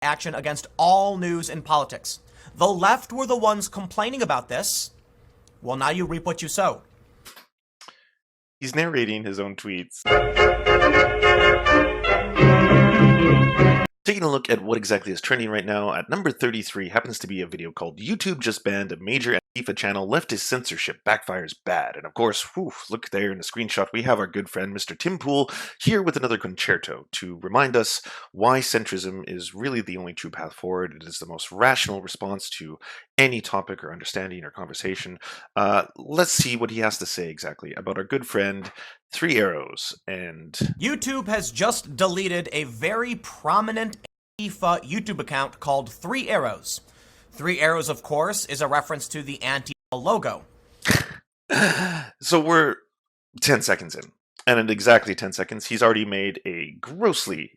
action against all news and politics. The left were the ones complaining about this. Well, now you reap what you sow. He's narrating his own tweets. Taking a look at what exactly is trending right now, at number 33 happens to be a video called YouTube Just Banned a Major Antifa Channel, Leftist Censorship Backfires Bad. And of course, look there in the screenshot, we have our good friend Mr. Tim Pool here with another concerto to remind us why centrism is really the only true path forward. It is the most rational response to any topic or understanding or conversation. Let's see what he has to say exactly about our good friend Three Arrows. And YouTube has just deleted a very prominent Antifa YouTube account called Three Arrows. Three Arrows, of course, is a reference to the Antifa logo. So we're 10 seconds in, and in exactly 10 seconds, he's already made a grossly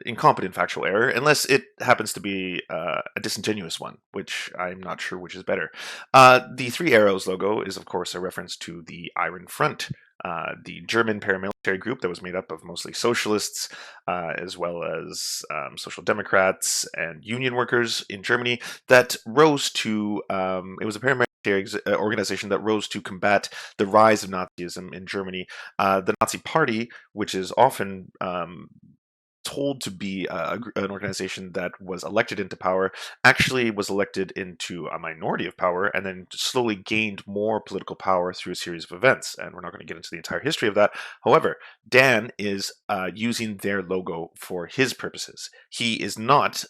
incompetent factual error, unless it happens to be a disingenuous one, which I'm not sure which is better. The Three Arrows logo is, of course, a reference to the Iron Front, the German paramilitary group that was made up of mostly socialists, as well as social democrats and union workers in Germany that rose to, it was a paramilitary organization that rose to combat the rise of Nazism in Germany. The Nazi Party, which is often told to be an organization that was elected into power, actually was elected into a minority of power and then slowly gained more political power through a series of events. And we're not going to get into the entire history of that. However, Dan is using their logo for his purposes. He is not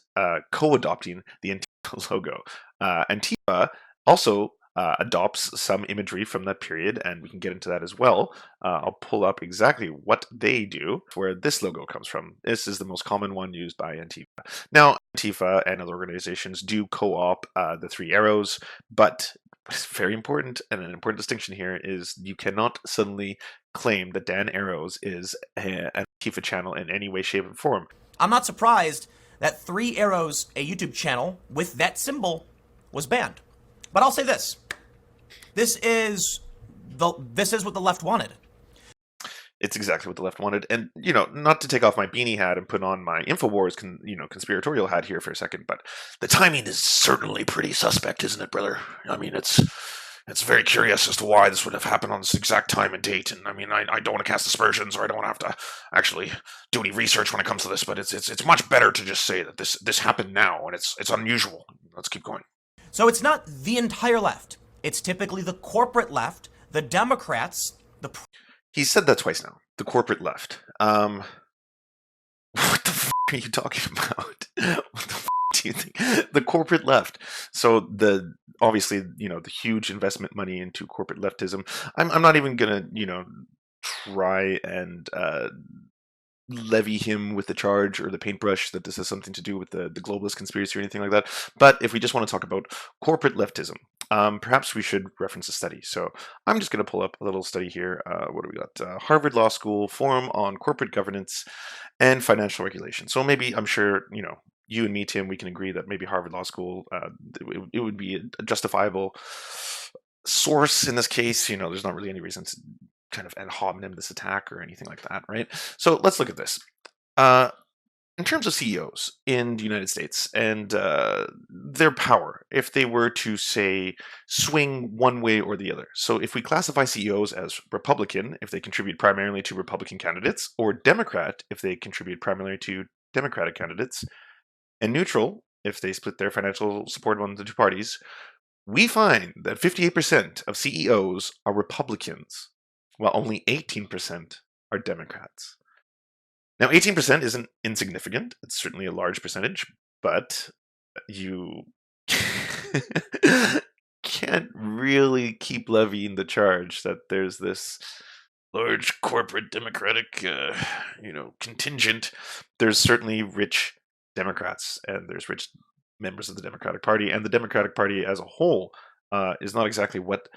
co-adopting the Antifa logo. Antifa also adopts some imagery from that period, and we can get into that as well. I'll pull up exactly what they do, where this logo comes from. This is the most common one used by Antifa. Now, Antifa and other organizations do co-op the Three Arrows, but it's very important, and an important distinction here is you cannot suddenly claim that Dan Arrows is an Antifa channel in any way, shape, or form. I'm not surprised that Three Arrows, a YouTube channel with that symbol, was banned. But I'll say this. This is what the left wanted. It's exactly what the left wanted. And, you know, not to take off my beanie hat and put on my InfoWars conspiratorial hat here for a second, but the timing is certainly pretty suspect, isn't it, brother? I mean, it's very curious as to why this would have happened on this exact time and date. And I mean, I don't want to cast aspersions, or I don't want to have to actually do any research when it comes to this, but it's much better to just say that this happened now, and it's unusual. Let's keep going. So it's not the entire left. It's typically the corporate left, the Democrats, He said that twice now. The corporate left. What the f*** are you talking about? What the f*** do you think? The corporate left. So obviously, the huge investment money into corporate leftism. I'm not even gonna, try and levy him with the charge or the paintbrush that this has something to do with the globalist conspiracy or anything like that. But if we just want to talk about corporate leftism, perhaps we should reference a study. So I'm just going to pull up a little study here. What do we got? Harvard Law School Forum on Corporate Governance and Financial Regulation. So maybe, I'm sure, you and me, Tim, we can agree that maybe Harvard Law School, it would be a justifiable source in this case. There's not really any reason to kind of ad hominem this attack or anything like that, right? So let's look at this. In terms of CEOs in the United States and their power, if they were to, say, swing one way or the other. So if we classify CEOs as Republican, if they contribute primarily to Republican candidates, or Democrat, if they contribute primarily to Democratic candidates, and neutral, if they split their financial support among the two parties, we find that 58% of CEOs are Republicans, while only 18% are Democrats. Now, 18% isn't insignificant. It's certainly a large percentage, but you can't really keep levying the charge that there's this large corporate Democratic, contingent. There's certainly rich Democrats, and there's rich members of the Democratic Party, and the Democratic Party as a whole is not exactly what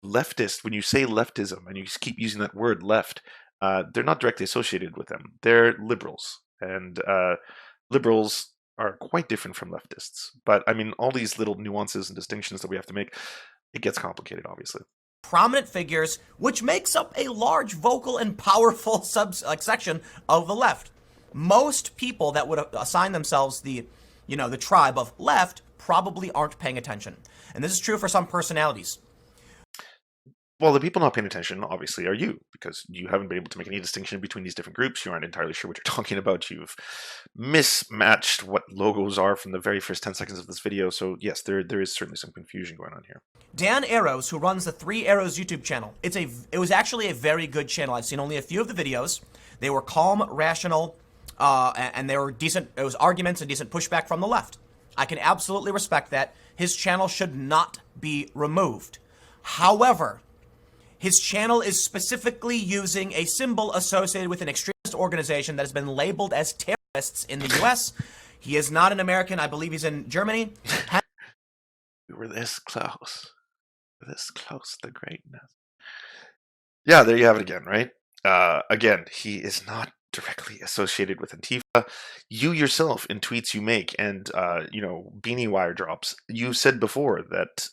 leftist, when you say leftism and you keep using that word left, they're not directly associated with them. They're liberals, and liberals are quite different from leftists. But I mean, all these little nuances and distinctions that we have to make, it gets complicated, obviously. Prominent figures, which makes up a large vocal and powerful section of the left. Most people that would assign themselves the tribe of left probably aren't paying attention. And this is true for some personalities. Well, the people not paying attention, obviously, are you, because you haven't been able to make any distinction between these different groups. You aren't entirely sure what you're talking about. You've mismatched what logos are from the very first 10 seconds of this video. So yes, there is certainly some confusion going on here. Dan Arrows, who runs the 3 Arrows YouTube channel, it was actually a very good channel. I've seen only a few of the videos. They were calm, rational, and they were decent. It was arguments and decent pushback from the left. I can absolutely respect that. His channel should not be removed. However, his channel is specifically using a symbol associated with an extremist organization that has been labeled as terrorists in the US. He is not an American. I believe he's in Germany. We were this close. This close to greatness. Yeah, there you have it again, right? Again, he is not directly associated with Antifa. You yourself, in tweets you make and, beanie wire drops, you said before that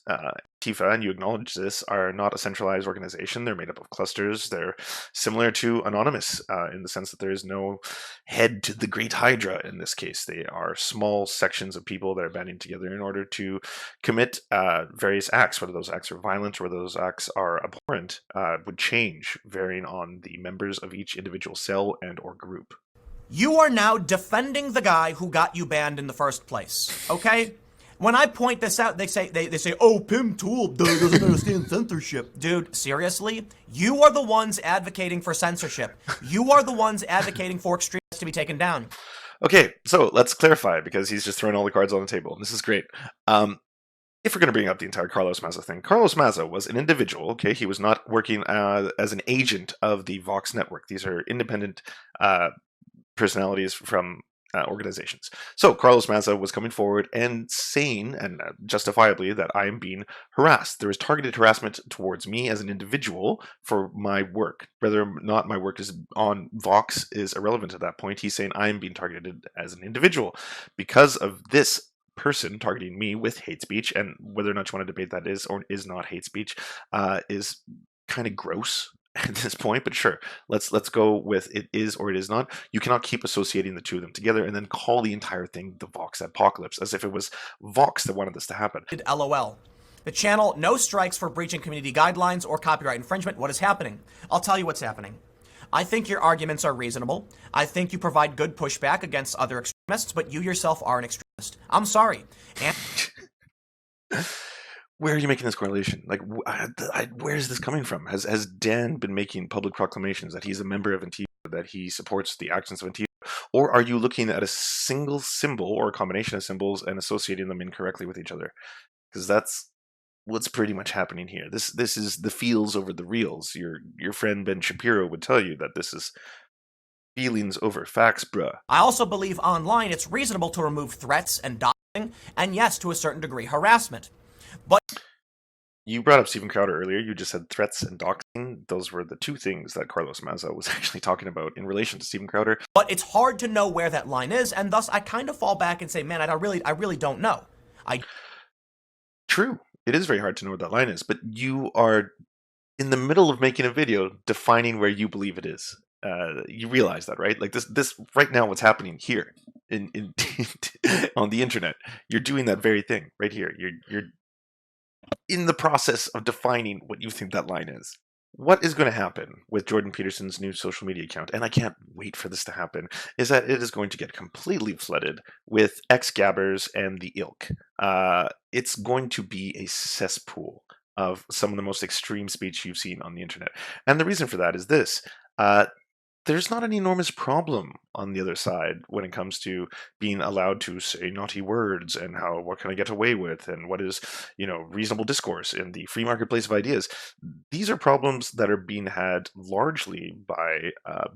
Antifa, and you acknowledge this, are not a centralized organization. They're made up of clusters. They're similar to Anonymous in the sense that there is no head to the Great Hydra in this case. They are small sections of people that are banding together in order to commit various acts. Whether those acts are violent or whether those acts are abhorrent would change, varying on the members of each individual cell and or group. You are now defending the guy who got you banned in the first place, okay? When I point this out, they say, oh, Pim Tool doesn't understand censorship. Dude, seriously? You are the ones advocating for censorship. You are the ones advocating for extremists to be taken down. Okay, so let's clarify, because he's just throwing all the cards on the table. This is great. If we're going to bring up the entire Carlos Maza thing, Carlos Maza was an individual, okay? He was not working as an agent of the Vox network. These are independent personalities from organizations. So Carlos Maza was coming forward and saying, and justifiably, that I am being harassed. There is targeted harassment towards me as an individual for my work. Whether or not my work is on Vox is irrelevant at that point. He's saying I am being targeted as an individual because of this person targeting me with hate speech, and whether or not you want to debate that is or is not hate speech is kind of gross at this point, but sure, let's go with it is or it is not. You cannot keep associating the two of them together and then call the entire thing the Vox apocalypse, as if it was Vox that wanted this to happen. LOL. The channel, no strikes for breaching community guidelines or copyright infringement. What is happening? I'll tell you what's happening. I think your arguments are reasonable. I think you provide good pushback against other extremists, but you yourself are an extremist. I'm sorry. Where are you making this correlation? Like, where is this coming from? Has Dan been making public proclamations that he's a member of Antifa, that he supports the actions of Antifa? Or are you looking at a single symbol or a combination of symbols and associating them incorrectly with each other? Because that's what's pretty much happening here. This is the feels over the reels. Your friend Ben Shapiro would tell you that this is feelings over facts, bruh. I also believe online it's reasonable to remove threats and doxing, and yes, to a certain degree, harassment. But you brought up Steven Crowder earlier. You just said threats and doxing. Those were the two things that Carlos Maza was actually talking about in relation to Steven Crowder. But it's hard to know where that line is, and thus I kind of fall back and say, man, I really don't know. True. It is very hard to know where that line is, but you are in the middle of making a video defining where you believe it is. You realize that, right? Like this right now, what's happening here in on the internet, you're doing that very thing right here. You're in the process of defining what you think that line is. What is going to happen with Jordan Peterson's new social media account, and I can't wait for this to happen, is that it is going to get completely flooded with ex-gabbers and the ilk. It's going to be a cesspool of some of the most extreme speech you've seen on the internet. And the reason for that is this. There's not an enormous problem on the other side when it comes to being allowed to say naughty words and what can I get away with and what is, reasonable discourse in the free marketplace of ideas. These are problems that are being had largely by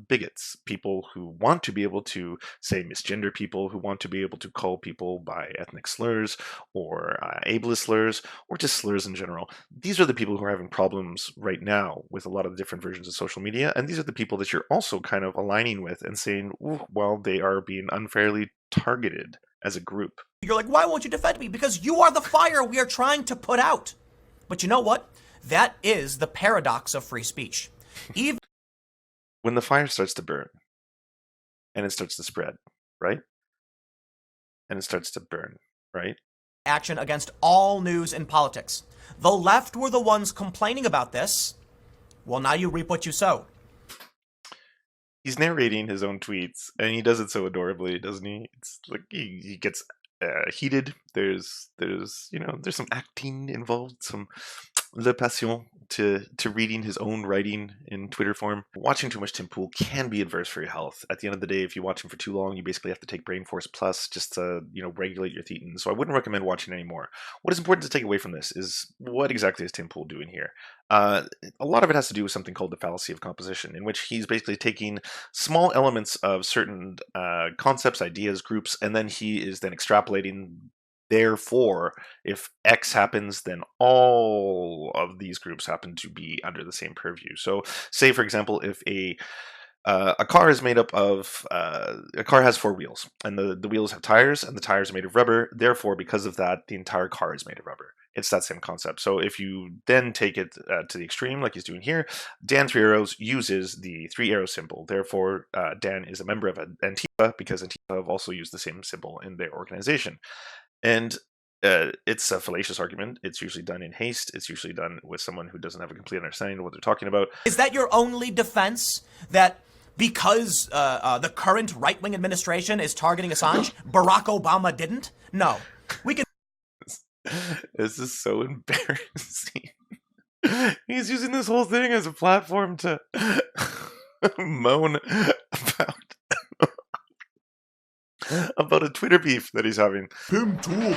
bigots, people who want to be able to say misgender people, who want to be able to call people by ethnic slurs or ableist slurs or just slurs in general. These are the people who are having problems right now with a lot of the different versions of social media, and these are the people that you're also kind of aligning with and saying, well, they are being unfairly targeted as a group. You're like, why won't you defend me? Because you are the fire we are trying to put out. But you know what? That is the paradox of free speech. Even when the fire starts to burn and it starts to spread, right? And it starts to burn, right? Action against all news and politics. The left were the ones complaining about this. Well, now you reap what you sow. He's narrating his own tweets, and he does it so adorably, doesn't he? It's like he gets heated. There's some acting involved, some le passion to reading his own writing in Twitter form. Watching too much Tim Pool can be adverse for your health. At the end of the day, if you watch him for too long, you basically have to take Brain Force Plus just to regulate your thetan. So I wouldn't recommend watching anymore. What is important to take away from this is what exactly is Tim Pool doing here? A lot of it has to do with something called the fallacy of composition, in which he's basically taking small elements of certain concepts, ideas, groups, and then he is then extrapolating. Therefore, if X happens, then all of these groups happen to be under the same purview. So, say for example, if a car is made up of a car has 4 wheels, and the wheels have tires, and the tires are made of rubber. Therefore, because of that, the entire car is made of rubber. It's that same concept. So if you then take it to the extreme, like he's doing here, Dan 3 Arrows uses the 3 arrow symbol. Therefore, Dan is a member of Antifa because Antifa have also used the same symbol in their organization. And it's a fallacious argument. It's usually done in haste. It's usually done with someone who doesn't have a complete understanding of what they're talking about. Is that your only defense? That because the current right-wing administration is targeting Assange, Barack Obama didn't? No. We can... This is so embarrassing. He's using this whole thing as a platform to moan about a Twitter beef that he's having. Tim Tool.